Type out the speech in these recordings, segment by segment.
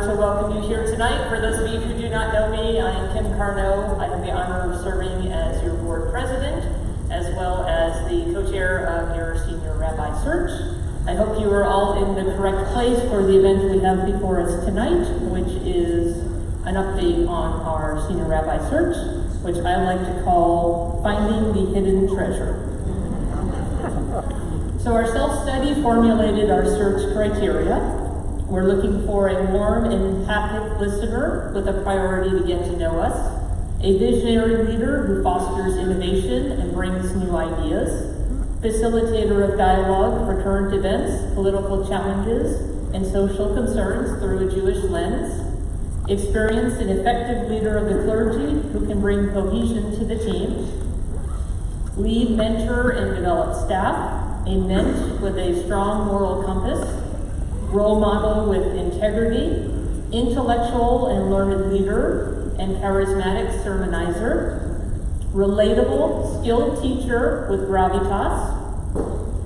to welcome you here tonight. For those of you who do not know me, I am Kim Carnot. I have the honor of serving as your board president, as well as the co-chair of your senior rabbi search. I hope you are all in the correct place for the event we have before us tonight, which is an update on our senior rabbi search, which I like to call Finding the Hidden Treasure. So our self-study formulated our search criteria. We're looking for a warm and empathic listener with a priority to get to know us, a visionary leader who fosters innovation and brings new ideas, facilitator of dialogue for current events, political challenges, and social concerns through a Jewish lens, experienced and effective leader of the clergy who can bring cohesion to the team, lead, mentor, and develop staff, a ment with a strong moral compass, role model with integrity, intellectual and learned leader, and charismatic sermonizer, relatable, skilled teacher with gravitas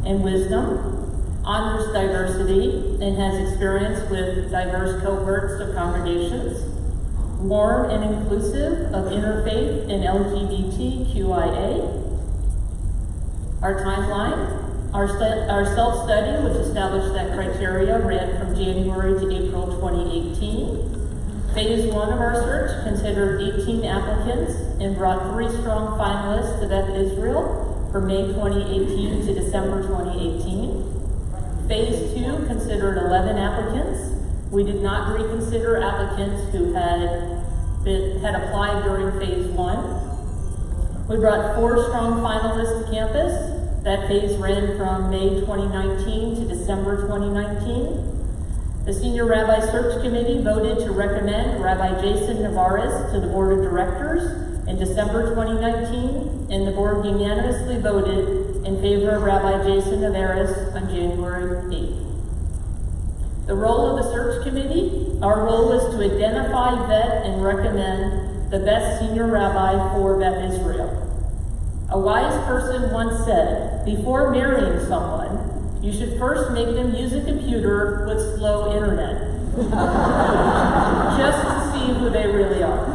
and wisdom, honors diversity, and has experience with diverse cohorts of congregations, warm and inclusive of interfaith and LGBTQIA. Our timeline. Our self-study, which established that criteria, ran from January to April 2018. Phase 1 of our search considered 18 applicants and brought 3 strong finalists to Beth Israel from May 2018 to December 2018. Phase 2 considered 11 applicants. We did not reconsider applicants who had applied during Phase 1. We brought 4 strong finalists to campus. That phase ran from May 2019 to December 2019. The Senior Rabbi Search Committee voted to recommend Rabbi Jason Nevarez to the Board of Directors in December 2019, and the board unanimously voted in favor of Rabbi Jason Nevarez on January 8th. The role of the Search Committee, our role was to identify, vet, and recommend the best senior rabbi for Beth Israel. A wise person once said, before marrying someone, you should first make them use a computer with slow internet. Just to see who they really are.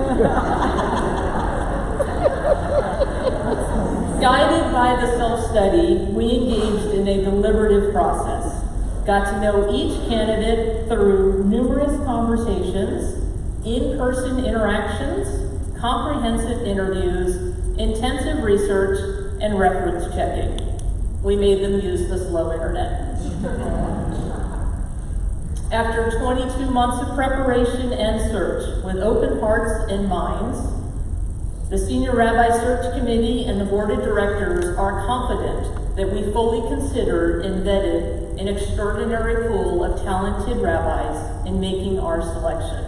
Guided by the self-study, we engaged in a deliberative process. Got to know each candidate through numerous conversations, in-person interactions, comprehensive interviews, intensive research, and reference checking. We made them use the slow internet. After 22 months of preparation and search, with open hearts and minds, the Senior Rabbi Search Committee and the Board of Directors are confident that we fully considered and vetted an extraordinary pool of talented rabbis in making our selection.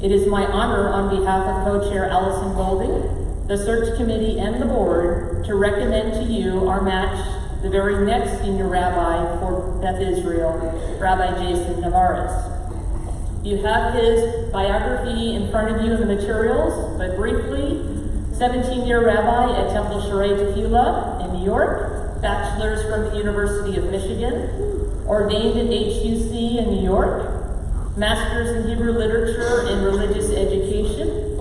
It is my honor on behalf of Co-Chair Allison Golding, the Search Committee, and the Board to recommend to you our match, the very next Senior Rabbi for Beth Israel, Rabbi Jason Nevarez. You have his biography in front of you in the materials, but briefly, 17-year rabbi at Temple Sharei Tequila in New York, bachelor's from the University of Michigan, ordained at HUC in New York, master's in Hebrew literature and religious education,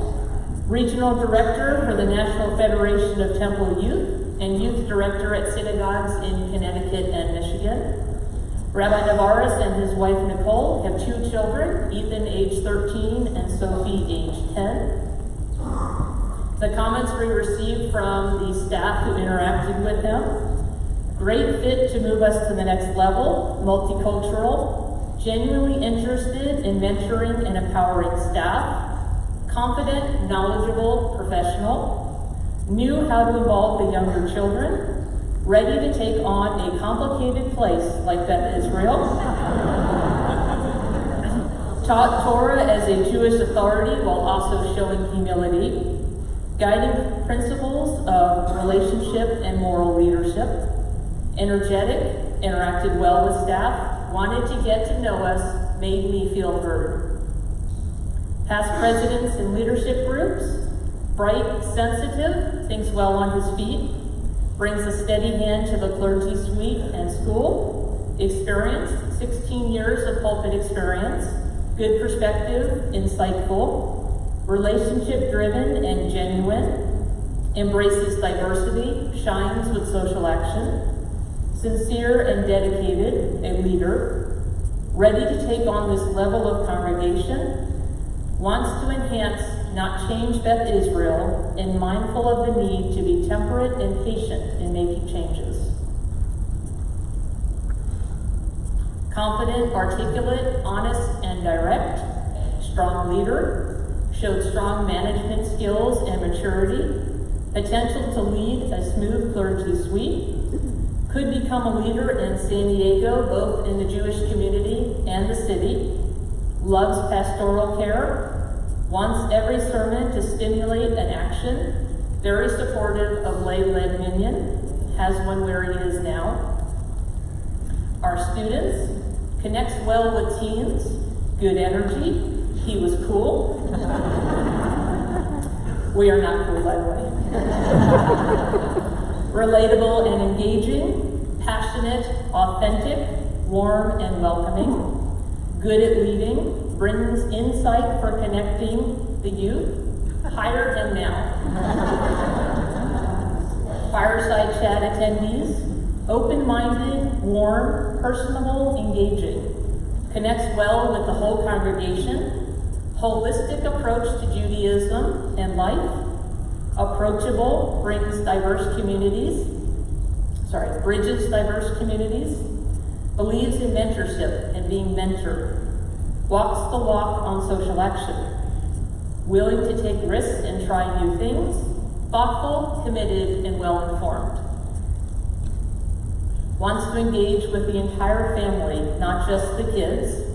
regional director for the National Federation of Temple Youth, and youth director at synagogues in Connecticut and Michigan. Rabbi Nevarez and his wife Nicole have 2 children, Ethan age 13 and Sophie age 10. The comments we received from the staff who interacted with him: great fit to move us to the next level, multicultural, genuinely interested in mentoring and empowering staff, confident, knowledgeable, professional, knew how to involve the younger children, ready to take on a complicated place like Beth Israel, taught Torah as a Jewish authority while also showing humility, guiding principles of relationship and moral leadership, energetic, interacted well with staff, wanted to get to know us, made me feel heard. Past presidents in leadership groups, bright, sensitive, thinks well on his feet, brings a steady hand to the clergy suite and school, experienced, 16 years of pulpit experience, good perspective, insightful, relationship-driven and genuine, embraces diversity, shines with social action, sincere and dedicated, a leader, ready to take on this level of congregation, wants to enhance, not change Beth Israel, and mindful of the need to be temperate and patient in making changes. Confident, articulate, honest, and direct, strong leader, showed strong management skills and maturity, potential to lead a smooth clergy suite, could become a leader in San Diego, both in the Jewish community and the city, loves pastoral care, wants every sermon to stimulate an action, very supportive of lay-led minyan, has one where he is now. Our students, connects well with teens, good energy, he was cool. We are not cool, by the way. Relatable and engaging, passionate, authentic, warm and welcoming, good at leading, brings insight for connecting the youth. Hire him now. Fireside chat attendees, open-minded, warm, personable, engaging, connects well with the whole congregation, holistic approach to Judaism and life, approachable, bridges diverse communities, believes in mentorship and being mentored, walks the walk on social action, willing to take risks and try new things, thoughtful, committed, and well-informed. Wants to engage with the entire family, not just the kids.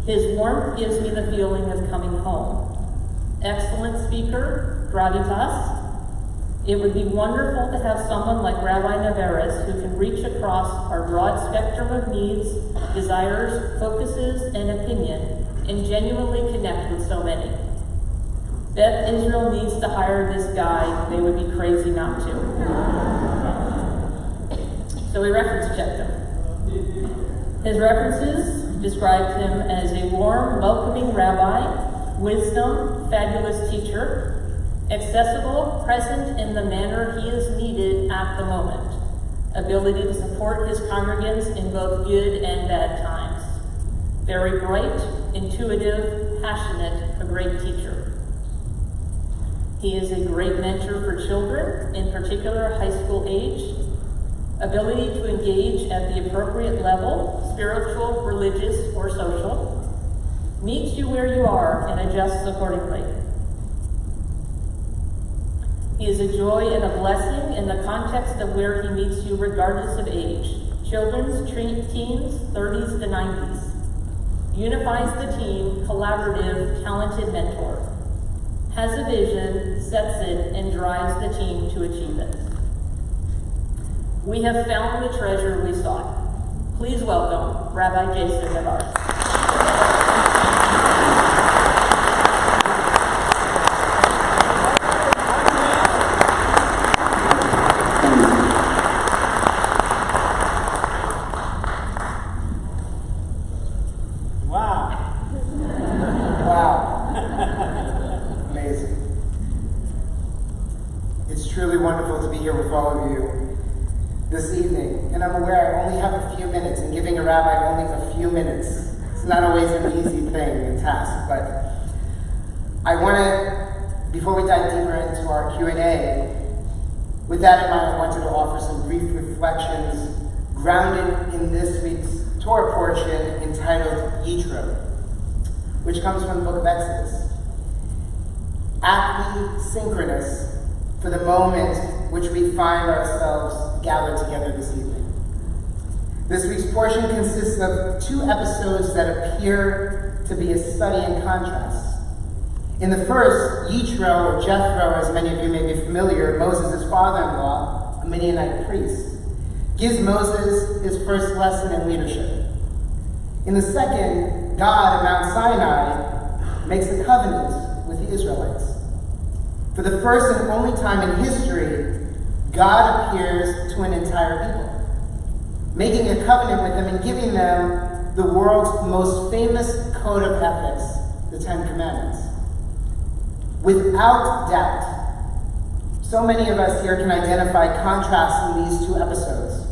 His warmth gives me the feeling of coming home. Excellent speaker, gravitas. It would be wonderful to have someone like Rabbi Nevarez who can reach across our broad spectrum of needs, desires, focuses, and opinion, and genuinely connect with so many. Beth Israel needs to hire this guy. They would be crazy not to. So we reference checked him. His references described him as a warm, welcoming rabbi, wisdom, fabulous teacher, accessible, present in the manner he is needed at the moment, ability to support his congregants in both good and bad times, very bright, intuitive, passionate, a great teacher. He is a great mentor for children, in particular high school age, ability to engage at the appropriate level, spiritual, religious, or social, meets you where you are and adjusts accordingly. He is a joy and a blessing in the context of where he meets you regardless of age, children's, teens, 30s to 90s. Unifies the team, collaborative, talented mentor. Has a vision, sets it, and drives the team to achieve it. We have found the treasure we sought. Please welcome Rabbi Jason Nevarez. Wow. Amazing. It's truly wonderful to be here with all of you this evening, and I'm aware I only have a few minutes, and giving a rabbi only a few minutes, it's not always an easy thing and task, but I want to, before we dive deeper into our Q&A, with that in mind, I wanted to offer some brief reflections grounded in this week's Torah portion entitled Yitro, which comes from the book of Exodus. Aptly synchronous for the moment which we find ourselves gathered together this evening. This week's portion consists of 2 episodes that appear to be a study in contrast. In the first, Yitro, or Jethro, as many of you may be familiar, Moses' father-in-law, a Midianite priest, gives Moses his first lesson in leadership. In the second, God at Mount Sinai makes a covenant with the Israelites. For the first and only time in history, God appears to an entire people, making a covenant with them and giving them the world's most famous code of ethics, the Ten Commandments. Without doubt, so many of us here can identify contrasts in these two episodes.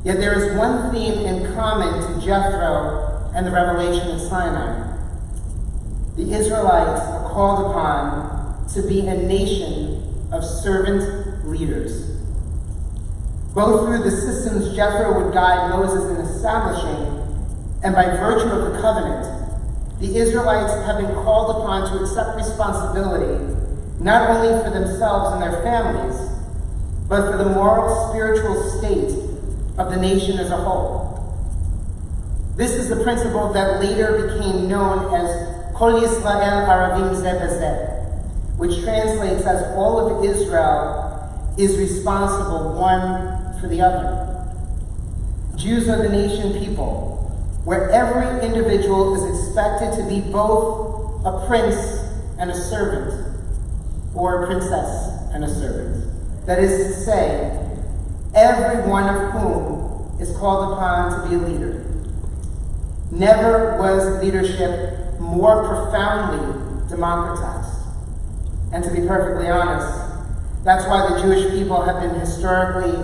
Yet there is one theme in common to Jethro and the revelation at Sinai. The Israelites are called upon to be a nation of servant leaders. Both through the systems Jethro would guide Moses in establishing, and by virtue of the covenant, the Israelites have been called upon to accept responsibility not only for themselves and their families, but for the moral, spiritual state of the nation as a whole. This is the principle that later became known as Kol Yisrael Aravim Zeh B'Zeh, which translates as all of Israel is responsible one for the other. Jews are the nation people, where every individual is expected to be both a prince and a servant, or a princess and a servant. That is to say, every one of whom is called upon to be a leader. Never was leadership more profoundly democratized. And to be perfectly honest, that's why the Jewish people have been historically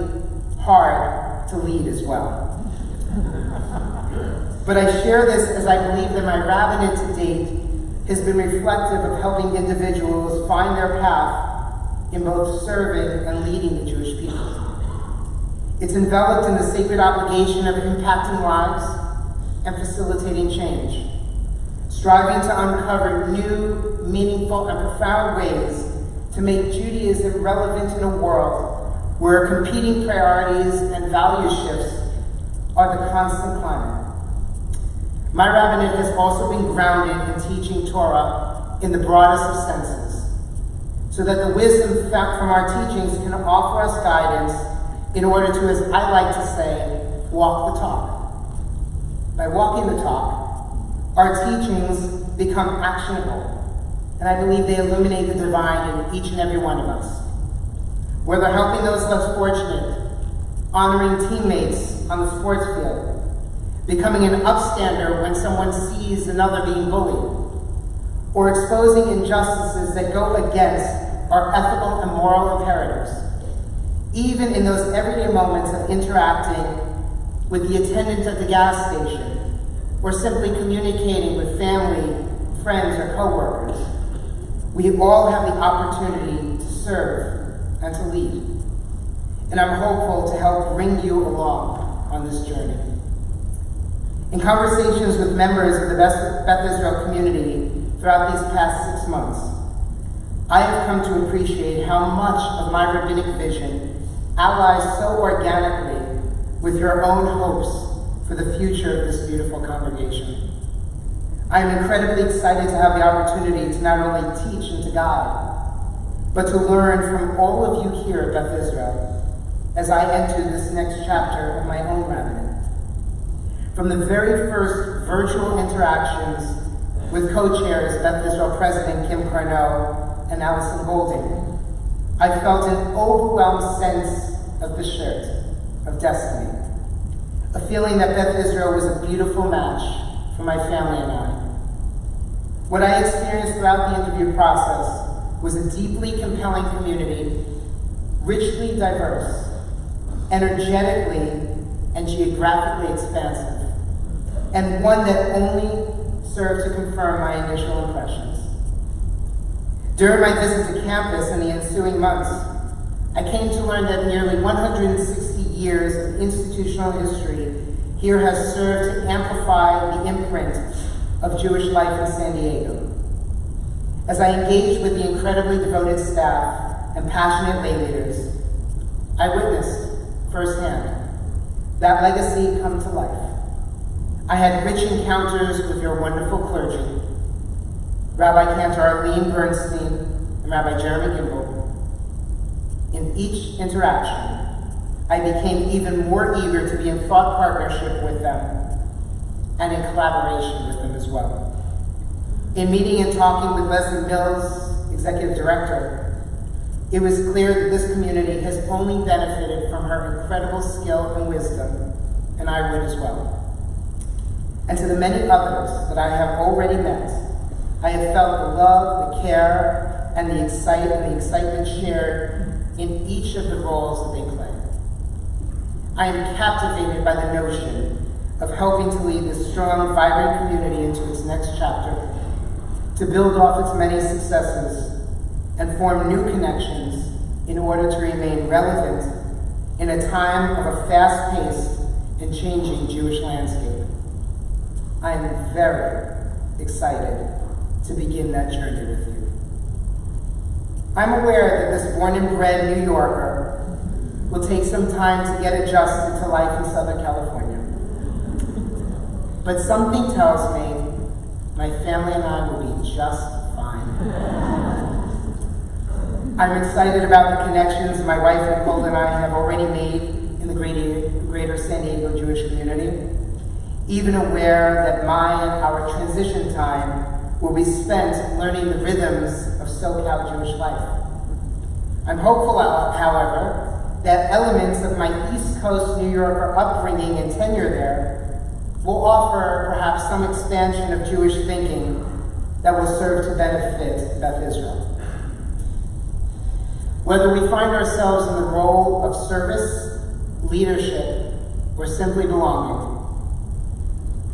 hard to lead as well. But I share this as I believe that my rabbinate to date has been reflective of helping individuals find their path in both serving and leading the Jewish people. It's enveloped in the sacred obligation of impacting lives and facilitating change, striving to uncover new, meaningful, and profound ways to make Judaism relevant in a world where competing priorities and value shifts are the constant climate. My rabbinate has also been grounded in teaching Torah in the broadest of senses, so that the wisdom from our teachings can offer us guidance in order to, as I like to say, walk the talk. By walking the talk, our teachings become actionable, and I believe they illuminate the divine in each and every one of us. Whether helping those less fortunate, honoring teammates on the sports field, becoming an upstander when someone sees another being bullied, or exposing injustices that go against our ethical and moral imperatives. Even in those everyday moments of interacting with the attendant at the gas station, or simply communicating with family, friends, or coworkers, we all have the opportunity to serve and to lead. And I'm hopeful to help bring you along on this journey. In conversations with members of the Beth Israel community throughout these past 6 months, I have come to appreciate how much of my rabbinic vision allies so organically with your own hopes for the future of this beautiful congregation. I am incredibly excited to have the opportunity to not only teach and to guide, but to learn from all of you here at Beth Israel as I enter this next chapter of my own rabbinate. From the very first virtual interactions with co-chairs Beth Israel President Kim Carnot and Allison Golding, I felt an overwhelmed sense of beshert, of destiny, a feeling that Beth Israel was a beautiful match for my family and I. What I experienced throughout the interview process was a deeply compelling community, richly diverse, energetically and geographically expansive, and one that only served to confirm my initial impressions. During my visit to campus in the ensuing months, I came to learn that nearly 160 years of institutional history here has served to amplify the imprint of Jewish life in San Diego. As I engaged with the incredibly devoted staff and passionate lay leaders, I witnessed firsthand that legacy come to life. I had rich encounters with your wonderful clergy, Rabbi Cantor Arlene Bernstein and Rabbi Jeremy Gimbel. In each interaction, I became even more eager to be in thought partnership with them and in collaboration with them as well. In meeting and talking with Leslie Mills, Executive Director, it was clear that this community has only benefited from her incredible skill and wisdom, and I would as well. And to the many others that I have already met, I have felt the love, the care, and the excitement shared in each of the roles that they play. I am captivated by the notion of helping to lead this strong, vibrant community into its next chapter, to build off its many successes and form new connections in order to remain relevant in a time of a fast-paced and changing Jewish landscape. I am very excited to begin that journey with you. I'm aware that this born and bred New Yorker will take some time to get adjusted to life in Southern California. But something tells me my family and I will be just fine. I'm excited about the connections my wife Nicole and I have already made in the greater San Diego Jewish community, even aware that my and our transition time will be spent learning the rhythms of SoCal Jewish life. I'm hopeful, however, that elements of my East Coast New Yorker upbringing and tenure there will offer perhaps some expansion of Jewish thinking that will serve to benefit Beth Israel. Whether we find ourselves in the role of service, leadership, or simply belonging,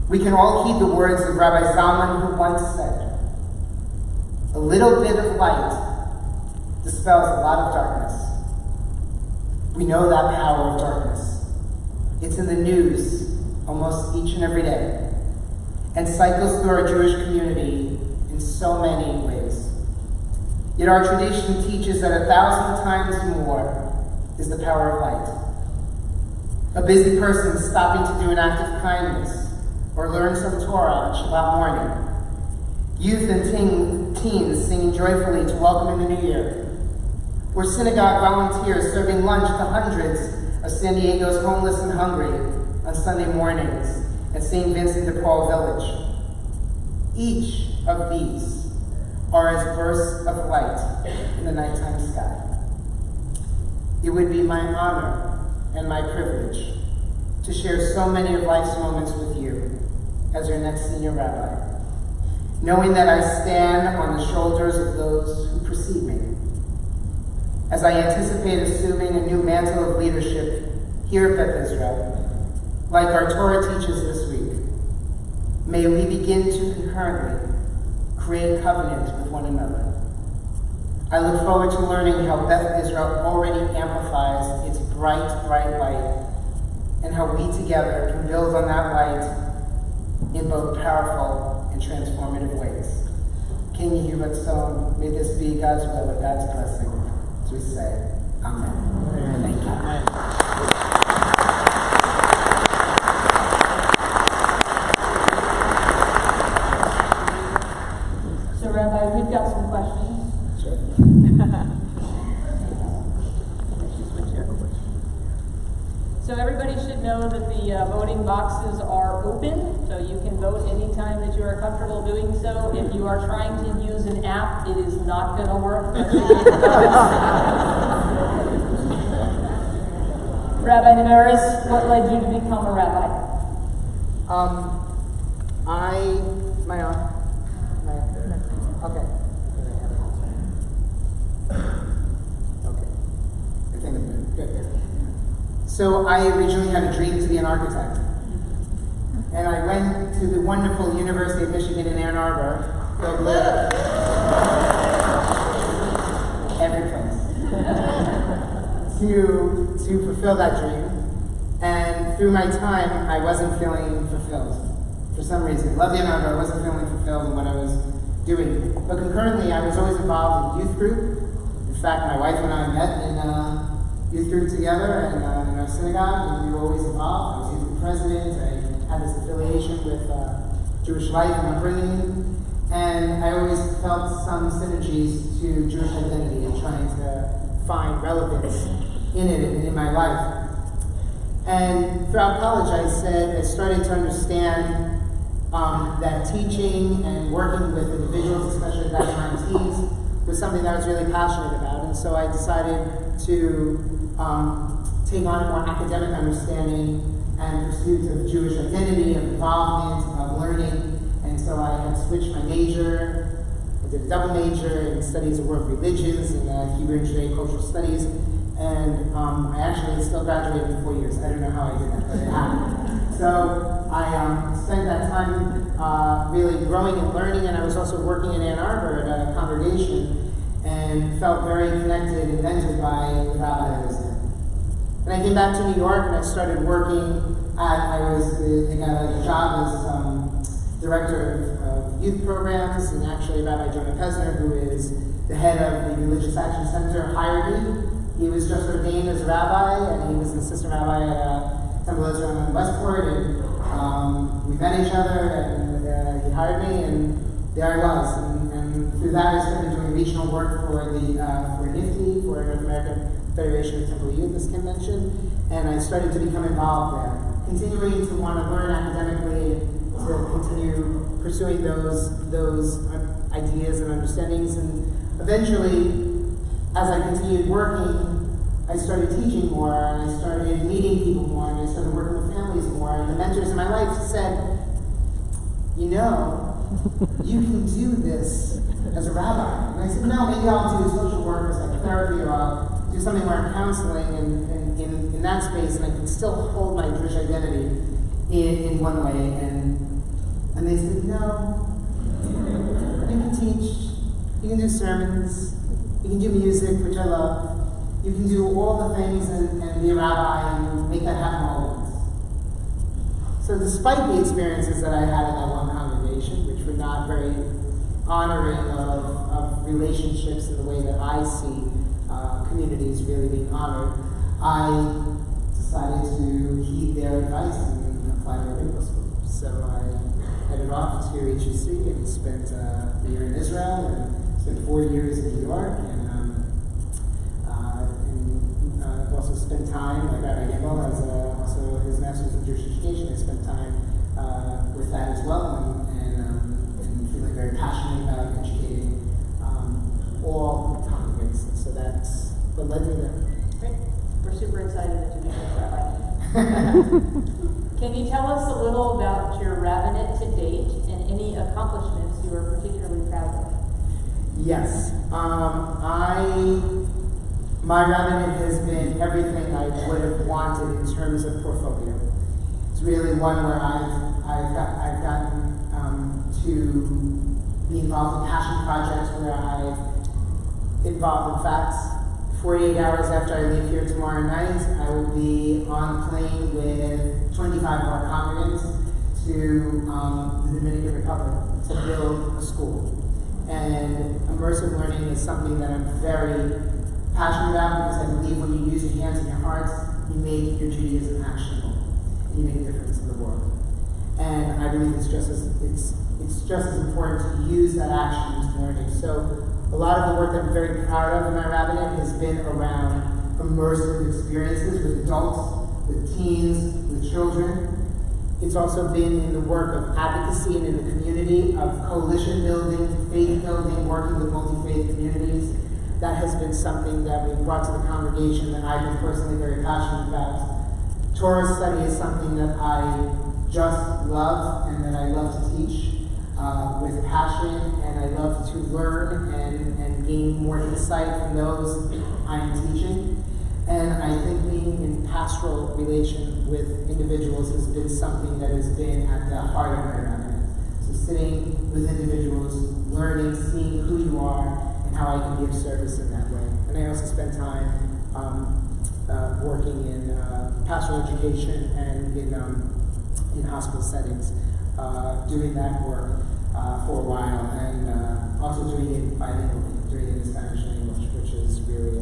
we can all heed the words of Rabbi Zalman, who once said, "A little bit of light dispels a lot of darkness." We know that power of darkness. It's in the news almost each and every day, and cycles through our Jewish community in so many ways. Yet our tradition teaches that 1,000 times more is the power of light. A busy person stopping to do an act of kindness or learn some Torah on Shabbat morning. Youth and teens singing joyfully to welcome in the new year. Or synagogue volunteers serving lunch to hundreds of San Diego's homeless and hungry on Sunday mornings at St. Vincent de Paul Village. Each of these are as bursts of light in the nighttime sky. It would be my honor and my privilege to share so many of life's moments with you as your next senior rabbi, knowing that I stand on the shoulders of those who precede me. As I anticipate assuming a new mantle of leadership here at Beth Israel, like our Torah teaches this week, may we begin to concurrently create covenant with one another. I look forward to learning how Beth Israel already amplifies its bright, bright light, and how we together can build on that light in both powerful and transformative ways. King Yehi Ratzon, may this be God's will and God's blessing. As we say, Amen. Thank you. So, Rabbi, we've got some questions. Sure. So everybody should know that the voting boxes are open, so you can vote anytime that you are comfortable doing so. If you are trying to use an app, it is not going to work. Rabbi Nevarez, what led you to become a rabbi? Okay. I think I'm good. So I originally had a dream to be an architect. And I went to the wonderful University of Michigan in Ann Arbor, every place, to fulfill that dream. And through my time, I wasn't feeling fulfilled. For some reason, loved Ann Arbor, I wasn't feeling fulfilled in what I was doing. But concurrently, I was always involved in youth group. In fact, my wife and I met in youth group together in our synagogue, and we were always involved. I was youth group president. I had this affiliation with Jewish life and upbringing, and I always felt some synergies to Jewish identity and trying to find relevance in it and in my life. And throughout college, I started to understand that teaching and working with individuals, especially background teens, was something that I was really passionate about. And so I decided to take on a more academic understanding and pursuit of Jewish identity, of involvement, of learning. And so I had switched my major. I did a double major in studies of world religions and Hebrew and Judaic cultural studies. And I actually still graduated in 4 years. I don't know how I did that, but it happened. So I spent that time really growing and learning, and I was also working in Ann Arbor at a congregation and felt very connected and mentored by the rabbi that was there. And I came back to New York and I started working I got a job as director of youth programs, and actually Rabbi Jonah Pesner, who is the head of the Religious Action Center, hired me. He was just ordained as a rabbi, and he was an assistant rabbi at Temple Israel in Westport, and we met each other, and he hired me, and there I was. And through that, I started doing regional work for NIFTY, for North American Federation of Temple Youth, as Kim mentioned, and I started to become involved there, continuing to want to learn academically, to continue pursuing those ideas and understandings, and eventually, as I continued working, I started teaching more, and I started meeting people more, and I started working with families more, and the mentors in my life said, you know, you can do this as a rabbi. And I said, no, maybe I'll do social work or psychotherapy, or I'll do something where I'm counseling and in that space, and I can still hold my Jewish identity in one way. And they said, no, you can teach, you can do sermons, you can do music, which I love. You can do all the things and be a rabbi and make that happen all at once. So despite the experiences that I had in that one congregation, which were not very honoring of relationships in the way that I see communities really being honored, I decided to heed their advice and apply to rabbinical school. So I headed off to HEC and spent a year in Israel and spent 4 years in New York, and also spent time, like Rabbi Gimel has also his master's in Jewish education. I spent time with that as well, and feeling very passionate about educating all congregants. So that's what led me there. Great. We're super excited that you became a rabbi. Can you tell us a little about your rabbinate to date and any accomplishments you are particularly proud of? Yes. My rabbinate has been everything I would have wanted in terms of portfolio. It's really one where I've gotten to be involved in passion projects where I've involved, in fact, 48 hours after I leave here tomorrow night, I will be on a plane with 25 of our congregants to the Dominican Republic to build a school. And immersive learning is something that I'm very passionate about, because I believe when you use your hands and your hearts, you make your Judaism actionable, and you make a difference in the world. And I believe it's just as important to use that action as learning. So a lot of the work that I'm very proud of in my rabbinate has been around immersive experiences with adults, with teens, with children. It's also been in the work of advocacy and in the community, of coalition building, faith building, working with multi-faith communities. That has been something that we've brought to the congregation that I've been personally very passionate about. Torah study is something that I just love and that I love to teach with passion, and I love to learn and gain more insight from those I'm teaching. And I think being in pastoral relation with individuals has been something that has been at the heart of my rabbinate. So sitting with individuals, learning, seeing who you are, how I can be of service in that way. And I also spend time working in pastoral education and in hospital settings, doing that work for a while, and also doing it bilingually, doing it in Spanish and English, which is really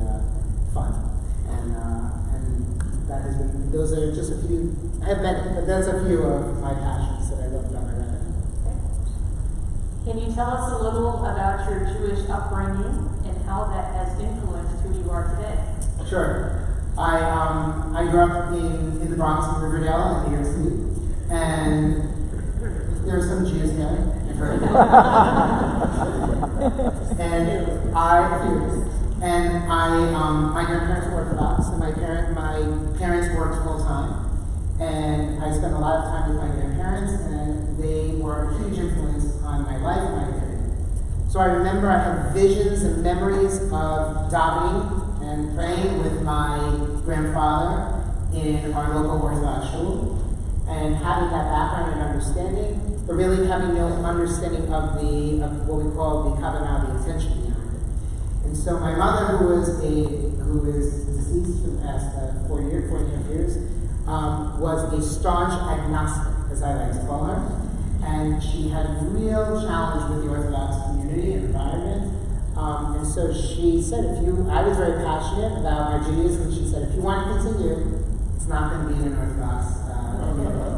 fun. And that has been, those are just a few, I have many, but that's a few of my passions that I love about my rabbinate. Can you tell us a little about your Jewish upbringing and how that has influenced who you are today? Sure. I grew up in the Bronx, in Riverdale, in New York City, and there are some Jews here. I've heard. My grandparents were Orthodox, and my parents worked full time, and spent a lot of time with my grandparents, and they were a huge influence on my life and my identity. So I remember I have visions and memories of davening and praying with my grandfather in our local Orthodox shul, and having that background and understanding, but really having no understanding of what we call the kavanah, the intention behind it. And so my mother, who is deceased for the past 4.5 years, was a staunch agnostic, as I like to call her, and she had a real challenge with the Orthodox community and environment. And so she said, I was very passionate about my Judaism, and she said, if you want to continue, it's not going to be in an Orthodox community.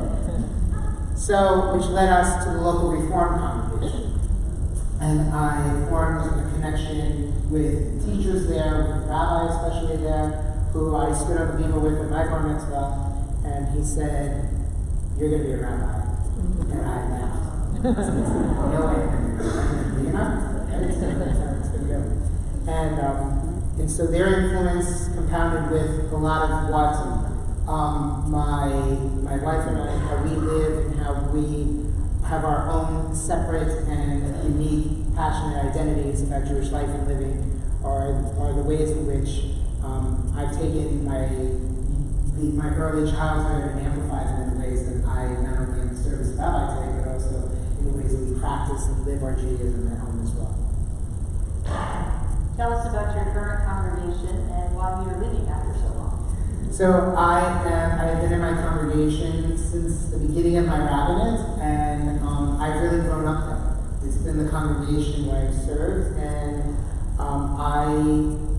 So, which led us to the local Reform congregation. And I formed a connection with teachers there, with Rabbi especially there, who I stood on the bima with at my bar mitzvah, and he said, "You're going to be a rabbi." And I laughed. No way. You know? That's going to go. And so their influence compounded with a lot of what my wife and I, how we live and how we have our own separate and unique, passionate identities about Jewish life and living are the ways in which I've taken my early childhood and amplified them in ways that I not only am the service of Rabbi today, but also in the ways that we practice and live our Judaism at home as well. Tell us about your current congregation and why you're leaving after so long. So I've been in my congregation since the beginning of my rabbinate, and I've really grown up there. It's been the congregation where I've served, and I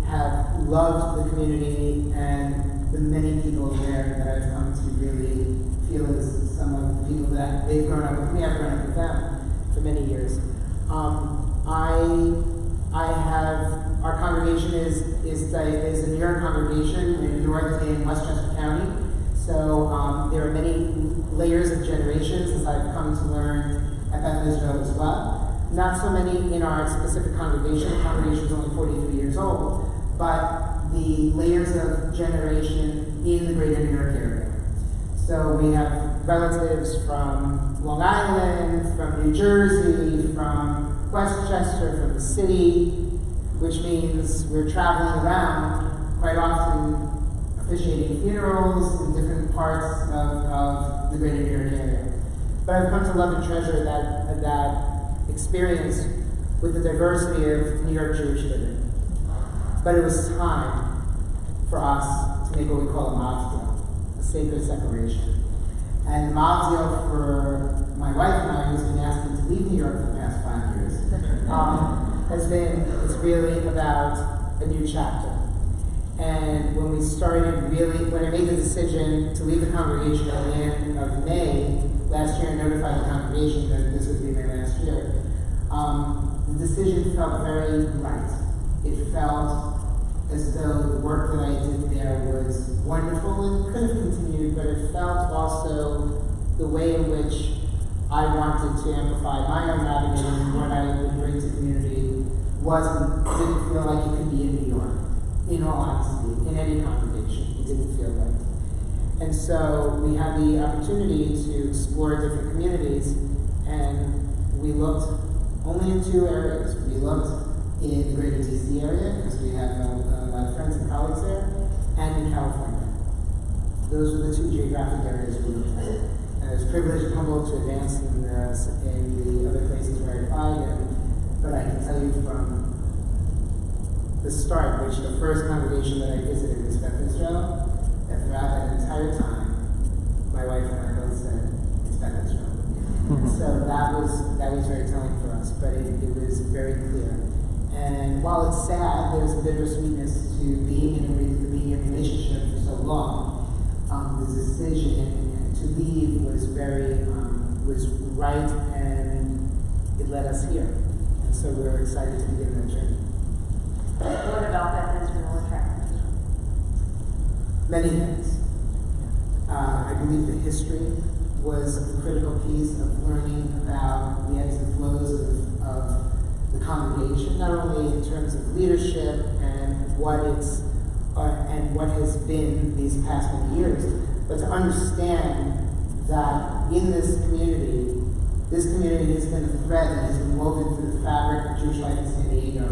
have loved the community and the many people there that I've come to really feel as some of the people that they've grown up with me. I've grown up with them for many years. Our congregation is a New York congregation in North and Westchester County. So there are many layers of generations, as I've come to learn at Beth Israel as well. Not so many in our specific congregation. The congregation is only 43 years old, but the layers of generation in the greater New York area. So we have relatives from Long Island, from New Jersey, from Westchester, from the city, which means we're traveling around quite often officiating funerals in different parts of the greater New York area. But I've come to love and treasure that experience with the diversity of New York Jewish living. But it was time for us to make what we call a mavdil, a sacred separation. And the mavdil for my wife and I, who's been asking to leave New York for the past 5 years, it's really about a new chapter. And when I made the decision to leave the congregation at the end of May last year and notified the congregation that this would be my last year, the decision felt very right. It felt as though the work that I did there was wonderful and could have continued, but it felt also the way in which I wanted to amplify my own rabbinate and what I would bring to the community didn't feel like it could be in New York, in all honesty, in any congregation. It didn't feel right. And so we had the opportunity to explore different communities, and we looked only in 2 areas. We looked in the greater DC area, because we have a lot of friends and colleagues there, and in California. Those were the 2 geographic areas we looked at. And I was privileged and humbled to advance in the other places where I applied, but I can tell you from the start, which the first congregation that I visited was Beth Israel, that throughout that entire time, my wife and I both said, it's Beth Israel. So that was very telling for us, but it was very clear. And while it's sad, there's a bittersweetness to being in a relationship for so long. The decision to leave was was right, and it led us here. And so we're excited to begin that journey. What about Beth Israel attracted you? Many things. I believe the history was a critical piece of learning about the ebbs and flows of the congregation, not only in terms of leadership and what has been these past many years, but to understand that in this community has been a thread that has been woven through the fabric of Jewish life in San Diego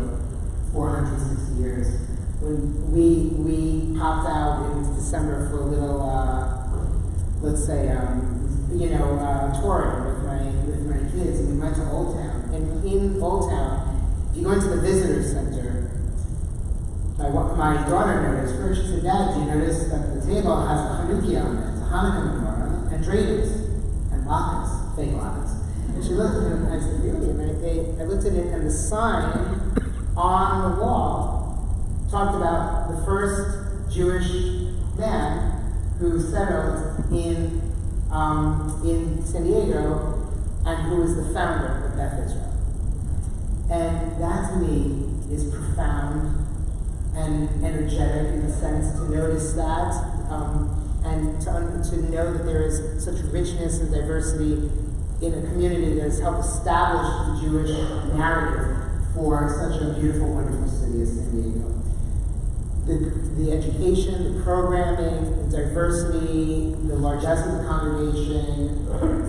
for 160 years. When we popped out in December for a little, touring with my kids, and we went to Old Town. And in Old Town, if you go into the visitor center, my daughter noticed first. She said, "Dad, do you notice that the table has a Hanukkah on it, a Hanukkah menorah, and drapes and latkes, fake latkes?" And she looked at it, and I said, "Really?" And I looked at it, and the sign on the wall talked about the first Jewish man who settled in San Diego and who was the founder of Beth Israel. And that to me is profound and energetic in a sense to notice that and to know that there is such richness and diversity in a community that has helped establish the Jewish narrative for such a beautiful, wonderful city as San Diego. The education, the programming, the diversity, the largesse of the congregation,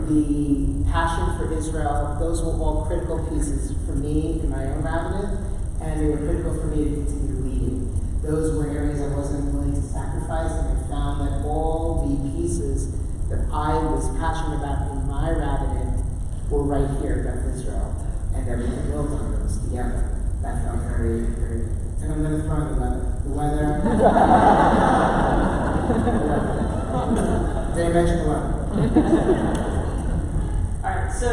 the passion for Israel, those were all critical pieces for me in my own rabbinate, and they were critical for me to continue leading. Those were areas I wasn't willing to sacrifice, and I found that all the pieces that I was passionate about in my rabbinate were right here at Beth Israel, and everything built on those together. That felt very, very good. And I'm going to throw in the weather. The weather. Did I mention the weather? Alright, so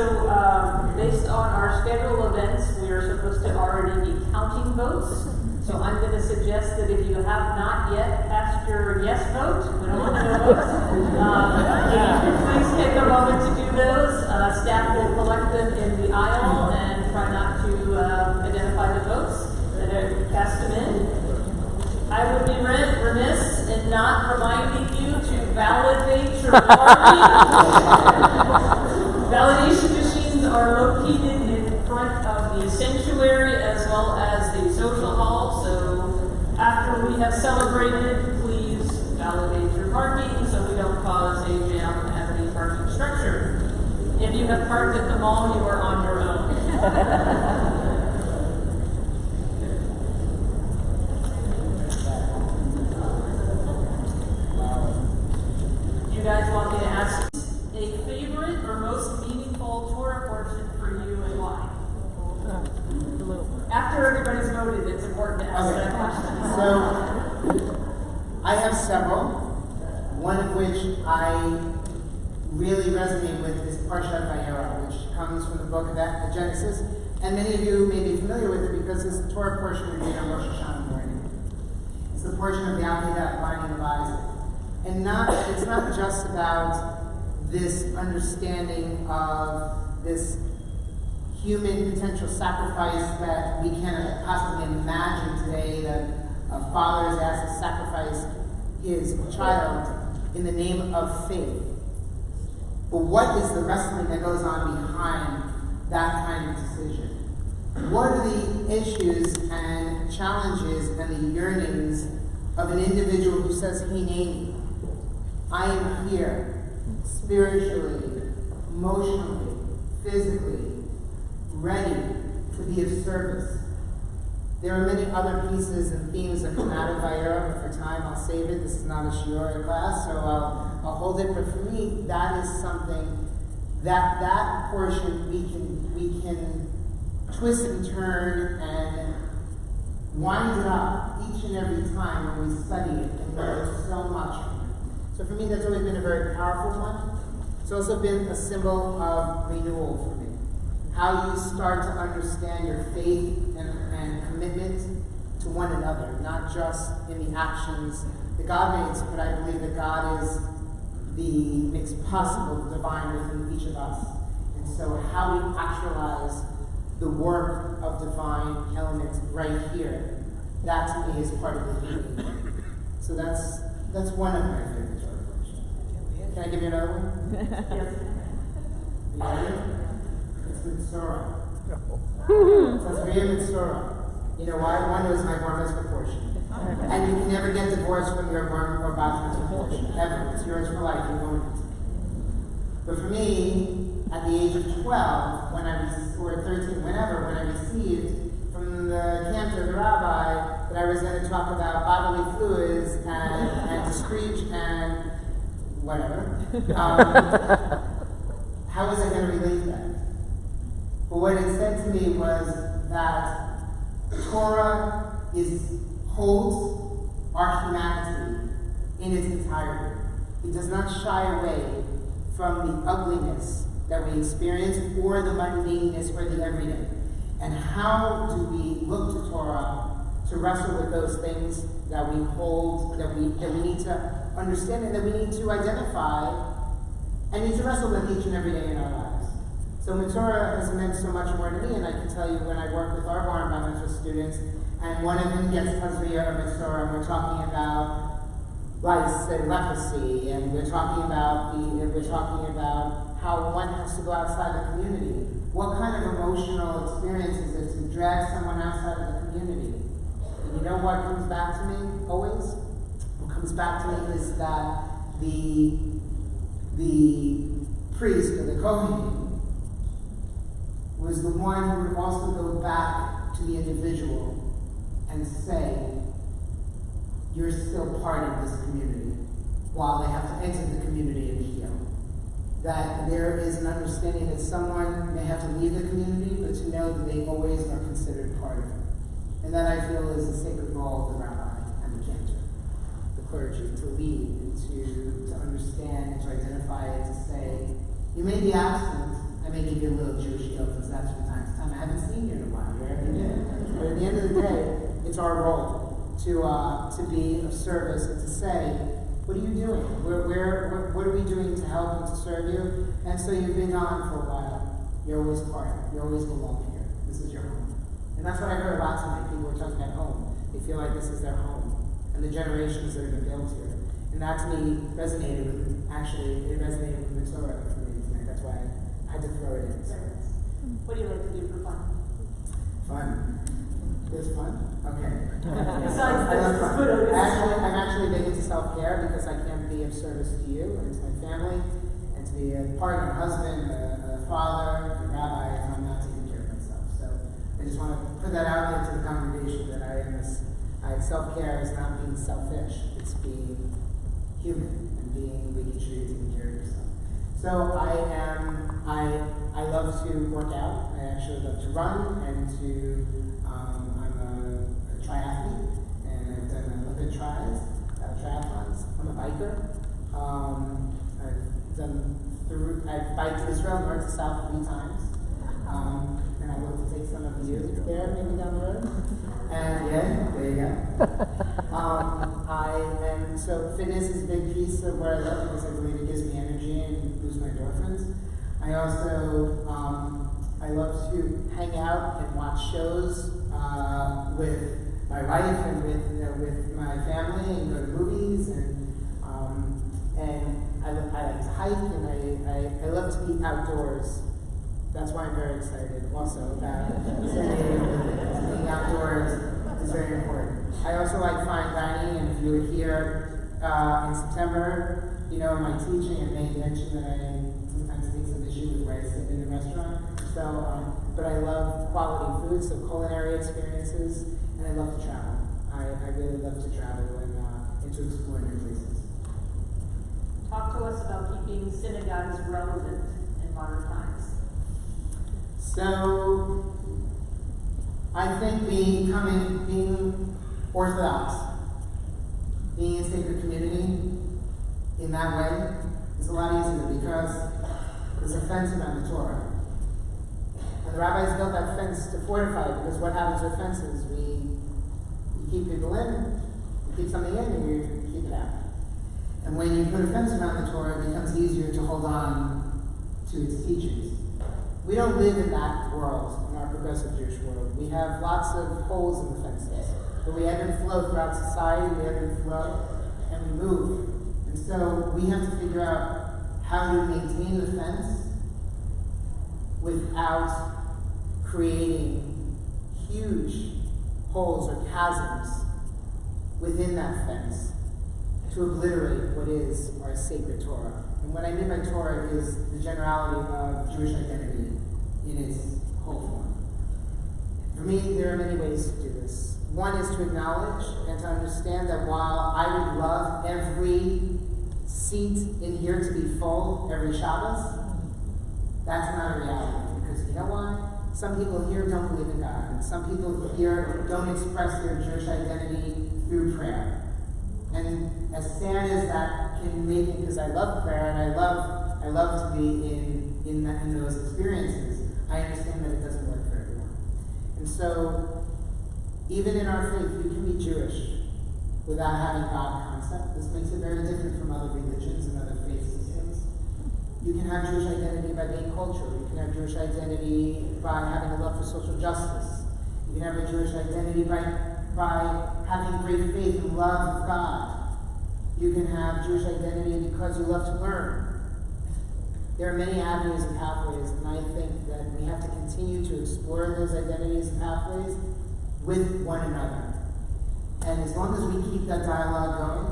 based on our scheduled events, we are supposed to already be counting votes. So I'm going to suggest that if you have not yet cast your yes vote, we don't want no votes. Please take a moment to do those. Staff will collect them in the aisle and try not to identify the votes that are cast them in. I would be remiss in not reminding you to validate your party. Validation machines are located in front of the sanctuary as well as the social hall. So after we have celebrated, please validate your parking so we don't cause a jam at the parking structure. If you have parked at the mall, you are on your own. You guys want me to ask a favorite or most meaningful Torah portion for you and why? After everybody's voted, it's important to ask that question. So, I have several, one of which I really resonate with is Parshat Vayera, which comes from the book of Genesis, and many of you may be familiar with it because it's the Torah portion we read on Rosh Hashanah morning. It's the portion of the Akedah, binding of Isaac. And it's not just about this understanding of this human potential sacrifice that we cannot possibly imagine today, that a father is asked to sacrifice his child in the name of faith. But what is the wrestling that goes on behind that kind of decision? What are the issues and challenges and the yearnings of an individual who says, "Hineni, I am here, spiritually, emotionally, physically, ready to be of service"? There are many other pieces and themes that come out of Vayera, but for time I'll save it. This is not a shiur class, so I'll hold it. But for me, that is something that portion we can twist and turn and wind it up each and every time when we study it and learn so much from it. So for me, that's always been a very powerful one. It's also been a symbol of renewal for me. How you start to understand your faith and commitment to one another, not just in the actions that God makes, but I believe that God makes possible the divine within each of us. And so how we actualize the work of divine elements right here, that to me is part of the healing. So that's one of my favorite Torah portions. Can I give you another one? Yes. You ready? It's Mitzorah. So it's Riyah Mitzorah. You know why? One was my bar mitzvah portion. And you can never get divorced from your bar or bat mitzvah portion, ever. It's yours for life. You own it. But for me, at the age of 12, or 13, when I received from the cantor, the rabbi, that I was going to talk about bodily fluids and discreet and whatever, how was I going to relate that? But what it said to me was that Torah holds our humanity in its entirety. It does not shy away from the ugliness that we experience or the mundaneness or the everyday. And how do we look to Torah to wrestle with those things that we hold, that we need to understand and that we need to identify and need to wrestle with each and every day in our lives. So Torah has meant so much more to me, and I can tell you when I work with our bar environmental students, and one of them gets Hazriya or Mitzvah, and we're talking about lice and leprosy, and we're talking about how one has to go outside the community. What kind of emotional experience is it to drag someone outside of the community? And you know what comes back to me always? What comes back to me is that the priest or the Kohen was the one who would also go back to the individual and say, you're still part of this community, while they have to exit the community and heal. That there is an understanding that someone may have to leave the community, but to know that they always are considered part of it. And that I feel is the sacred role of the rabbi and the cantor, the clergy, to lead and to understand and to identify and to say, you may be absent, I may give you a little Jewish guilt because that's from time to time. I haven't seen you in a while, you're every day. But at the end of the day, it's our role to be of service and to say, what are you doing? What are we doing to help and to serve you? And so you've been gone for a while. You're always part. You always belong here. This is your home. And that's what I heard lots of people were talking about home. They feel like this is their home. And the generations that have been built here. And that to me resonated with, it resonated with the Torah for me tonight. That's why I had to throw it in. So. What do you like to do for fun? Fun. There's fun? Okay. Besides I love fun. this, I'm actually big into self-care because I can be of service to you and to my family and to be a partner, a husband, a father, a rabbi if I'm not taking care of myself. So I just want to put that out there to the congregation that self-care is not being selfish. It's being human and making sure you're taking care of yourself. So I love to work out. I actually love to run and I'm a triathlete, and I've done Olympic triathlons. I'm a biker. I've biked Israel north to south 3 times. And I hope to take some of you there maybe down the road. And yeah, there you go. So fitness is a big piece of what I love because I believe it gives me energy and boosts my endorphins. I also I love to hang out and watch shows with my wife and with my family and go to movies and I like to hike and I love to be outdoors. That's why I'm very excited also about being outdoors is very important. I also like fine dining, and if you were here in September, in my teaching, I made mention that I sometimes take some issue with where I sit in a restaurant. So, but I love quality food, so culinary experiences, and I love to travel. I really love to travel and to explore new places. Talk to us about keeping synagogues relevant in modern times. So, I think being Orthodox, being in sacred community in that way is a lot easier because there's a fence around the Torah. And the rabbis built that fence to fortify it because what happens with fences? You keep people in, you keep something in, and you keep it out. And when you put a fence around the Torah, it becomes easier to hold on to its teachings. We don't live in that world, in our progressive Jewish world. We have lots of holes in the fences. But we ebb and flow throughout society, we ebb and flow, and we move. And so we have to figure out how to maintain the fence without creating huge holes or chasms within that fence. to obliterate what is our sacred Torah. And what I mean by Torah is the generality of Jewish identity in its whole form. For me, there are many ways to do this. One is to acknowledge and to understand that while I would love every seat in here to be full every Shabbos, that's not a reality. Because you know why? Some people here don't believe in God. And some people here don't express their Jewish identity through prayer. And as sad as that can make it, because I love prayer and I love to be in those experiences, I understand that it doesn't work for everyone. And so, even in our faith, you can be Jewish without having God concept. This makes it very different from other religions and other faith systems. You can have Jewish identity by being cultural. You can have Jewish identity by having a love for social justice. You can have a Jewish identity by having great faith and love of God. You can have Jewish identity because you love to learn. There are many avenues and pathways, and I think that we have to continue to explore those identities and pathways with one another. And as long as we keep that dialogue going,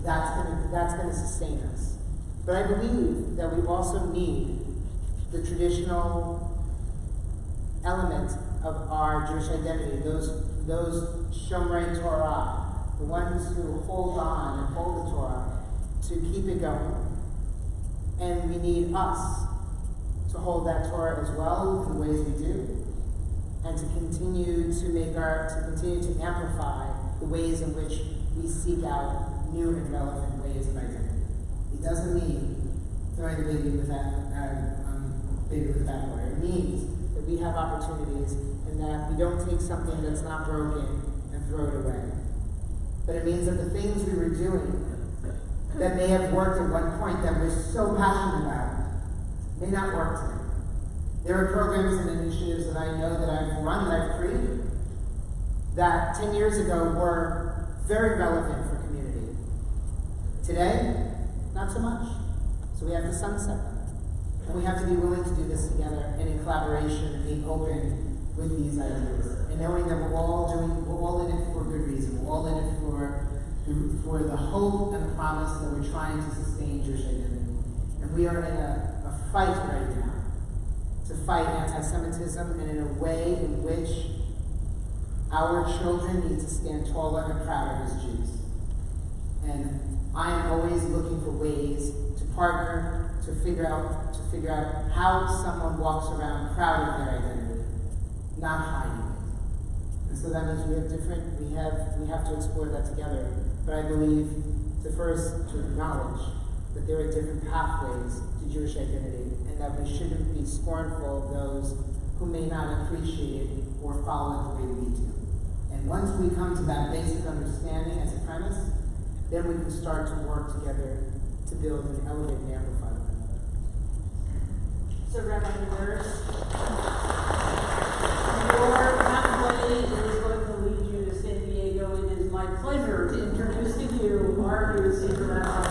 that's going to sustain us. But I believe that we also need the traditional element of our Jewish identity, those Shomrei Torah, the ones who hold on and hold the Torah, to keep it going. And we need us to hold that Torah as well in the ways we do, and to continue to amplify the ways in which we seek out new and relevant ways of identity. It doesn't mean throwing the baby with the bathwater. It means that we have opportunities and that we don't take something that's not broken and throw it away. But it means that the things we were doing that may have worked at one point that we're so passionate about may not work today. There are programs and initiatives that I know that I've run, that I've created, that 10 years ago were very relevant for community. Today, not so much. So we have to sunset them. And we have to be willing to do this together and in collaboration and being open with these ideas. And knowing that we're all in it for good reason. We're all in it for the hope and the promise that we're trying to sustain Jewish identity. And we are in a fight right now to fight anti-Semitism, and in a way in which our children need to stand taller and prouder as Jews. And I am always looking for ways to partner, to figure out how someone walks around proud of their identity, not hiding it. And so that means we have to explore that together. But I believe to acknowledge that there are different pathways to Jewish identity, and that we shouldn't be scornful of those who may not appreciate it or follow it the way we do. And once we come to that basic understanding as a premise, then we can start to work together to build and elevate and amplify one another. So, Rabbi Nevarez, your pathway is going to lead you to San Diego. It is my pleasure to introduce to you our new senior rabbi.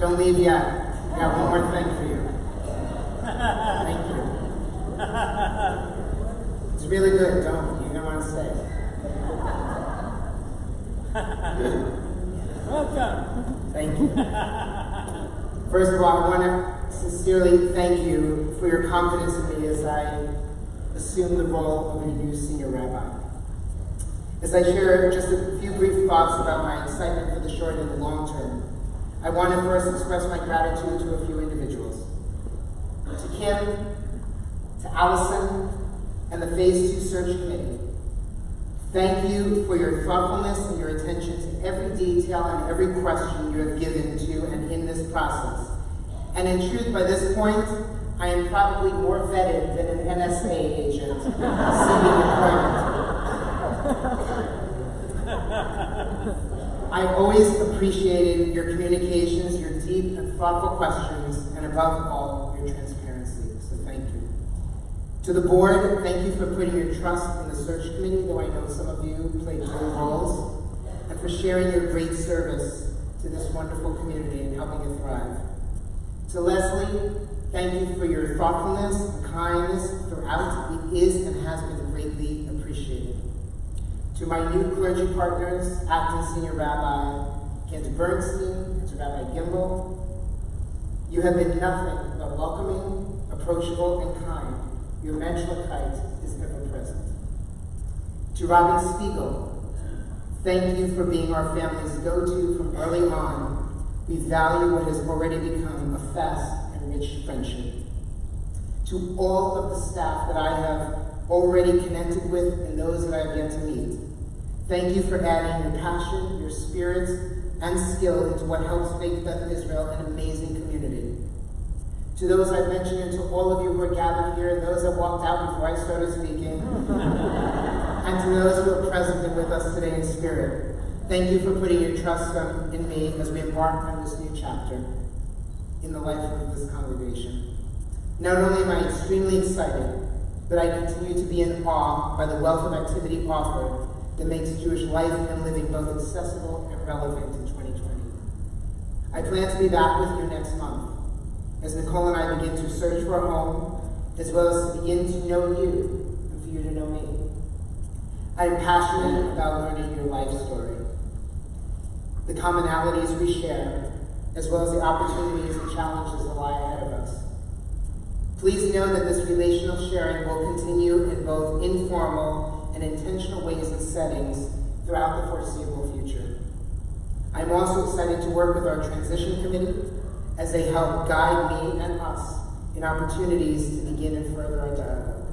Don't leave yet. I got one more thing for you. Thank you. It's really good, you're gonna want to say it. Welcome. Thank you. First of all, I want to sincerely thank you for your confidence in me as I assume the role of a new senior rabbi. As I share just a few brief thoughts about my excitement for the short and the long term, I want to first express my gratitude to a few individuals. To Kim, to Allison, and the Phase 2 Search Committee. Thank you for your thoughtfulness and your attention to every detail and every question you have given to and in this process. And in truth, by this point, I am probably more vetted than an NSA agent seeking employment. I always appreciated your communications, your deep and thoughtful questions, and above all, your transparency. So thank you. To the board, thank you for putting your trust in the search committee, though I know some of you played dual roles, and for sharing your great service to this wonderful community and helping it thrive. To Leslie, thank you for your thoughtfulness and kindness throughout. It is and has been greatly appreciated. To my new clergy partners, Acting Senior Rabbi Kent Bernstein, and to Rabbi Gimbel, you have been nothing but welcoming, approachable, and kind. Your menschlichkeit is ever present. To Rabbi Spiegel, thank you for being our family's go-to from early on. We value what has already become a fast and rich friendship. To all of the staff that I have already connected with and those that I have yet to meet, thank you for adding your passion, your spirit, and skill into what helps make Beth Israel an amazing community. To those I've mentioned, and to all of you who are gathered here, and those that walked out before I started speaking, and to those who are present and with us today in spirit, thank you for putting your trust in me as we embark on this new chapter in the life of this congregation. Not only am I extremely excited, but I continue to be in awe by the wealth of activity offered that makes Jewish life and living both accessible and relevant in 2020. I plan to be back with you next month as Nicole and I begin to search for a home, as well as to begin to know you and for you to know me. I am passionate about learning your life story, the commonalities we share, as well as the opportunities and challenges that lie ahead of us. Please know that this relational sharing will continue in both informal and intentional ways and settings throughout the foreseeable future. I'm also excited to work with our transition committee as they help guide me and us in opportunities to begin and further our dialogue.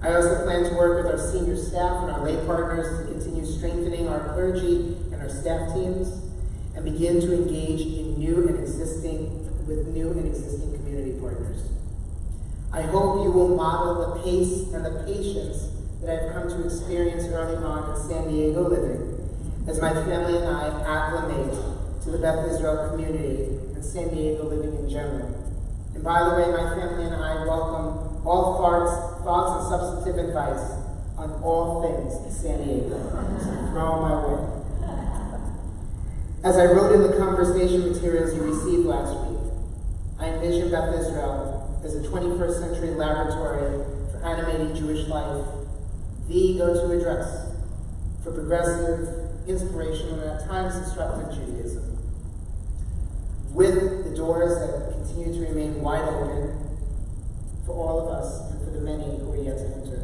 I also plan to work with our senior staff and our lay partners to continue strengthening our clergy and our staff teams and begin to engage in new and existing community partners. I hope you will model the pace and the patience that I've come to experience early on in San Diego living, as my family and I acclimate to the Beth Israel community and San Diego living in general. And by the way, my family and I welcome all thoughts and substantive advice on all things in San Diego. So throw my way. As I wrote in the conversation materials you received last week, I envision Beth Israel as a 21st century laboratory for animating Jewish life, the go-to address for progressive, inspirational, and at times instructive Judaism. With the doors that continue to remain wide open for all of us and for the many who are yet to enter.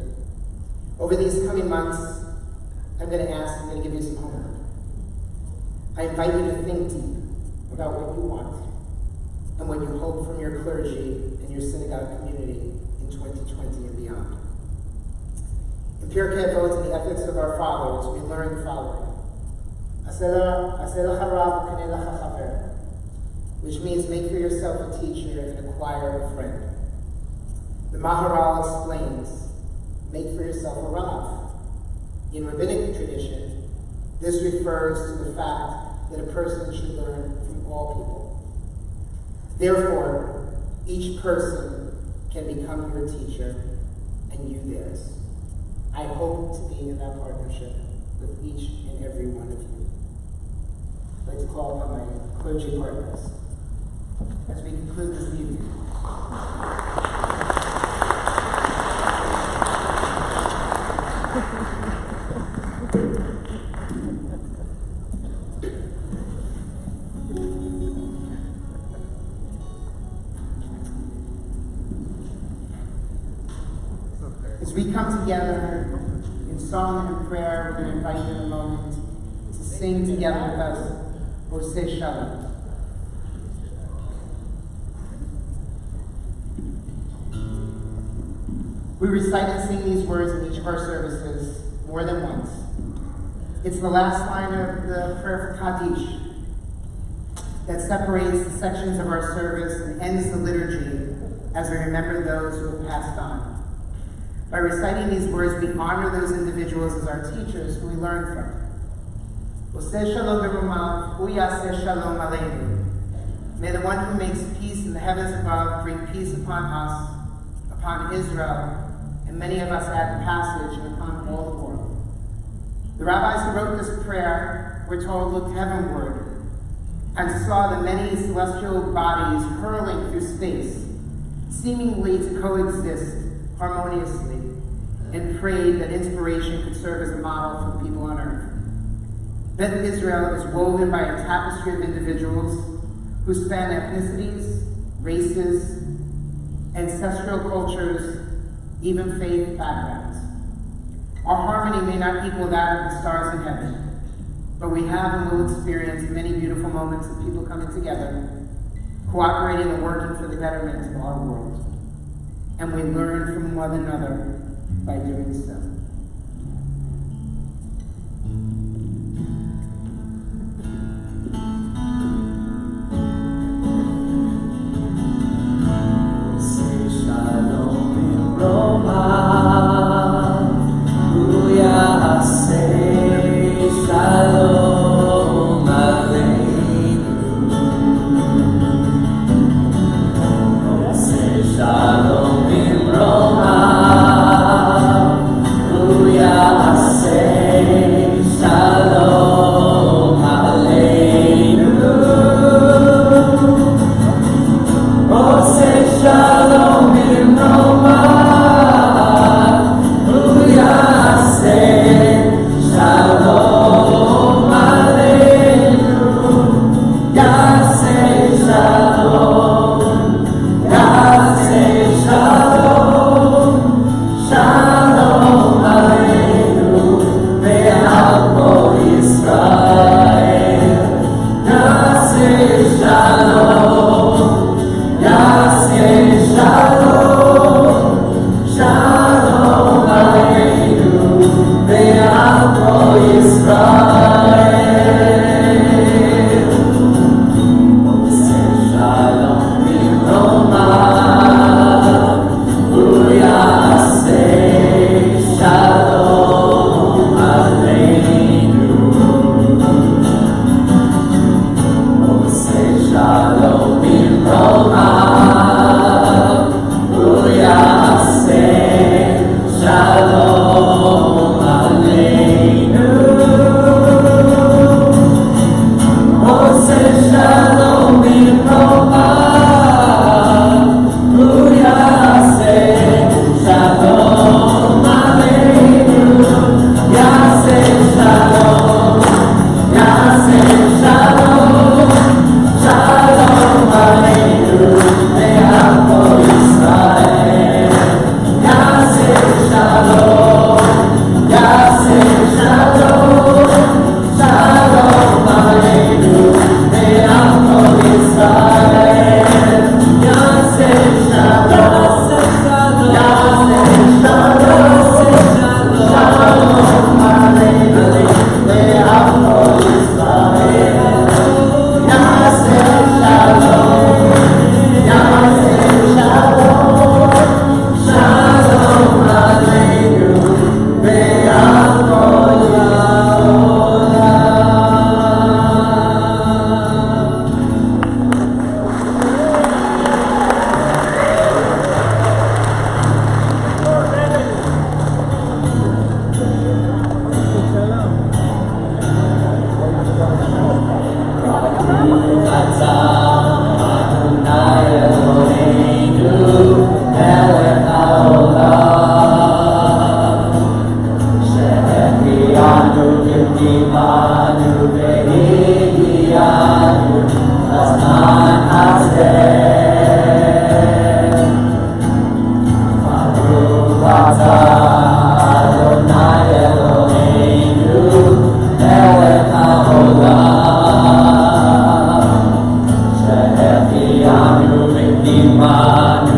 Over these coming months, I'm going to give you some homework. I invite you to think deep about what you want and what you hope from your clergy and your synagogue community in 2020 and beyond. In Pirkei Avot, in the ethics of our fathers, we learn the following: which means make for yourself a teacher and acquire a friend. The Maharal explains, make for yourself a Rav. In rabbinic tradition, this refers to the fact that a person should learn from all people. Therefore, each person can become your teacher and you theirs. I hope to be in that partnership with each and every one of you. I'd like to call upon my clergy partners as we conclude this evening. As we come together in song and prayer, we're going to invite you in a moment to sing together with us, Oseh Shalom. We recite and sing these words in each of our services more than once. It's the last line of the prayer for Kaddish that separates the sections of our service and ends the liturgy as we remember those who have passed on. By reciting these words, we honor those individuals as our teachers who we learn from. Oseh Shalom b'romav, hu yaseh shalom aleinu. May the one who makes peace in the heavens above bring peace upon us, upon Israel, and many of us add the passage, and upon all the world. The rabbis who wrote this prayer, we're told, looked heavenward and saw the many celestial bodies hurling through space, seemingly to coexist harmoniously, and prayed that inspiration could serve as a model for the people on earth. Beth Israel is woven by a tapestry of individuals who span ethnicities, races, ancestral cultures, even faith backgrounds. Our harmony may not equal that of the stars in heaven, but we have and will experience many beautiful moments of people coming together, cooperating and working for the betterment of our world. And we learn from one another by doing so. Imanu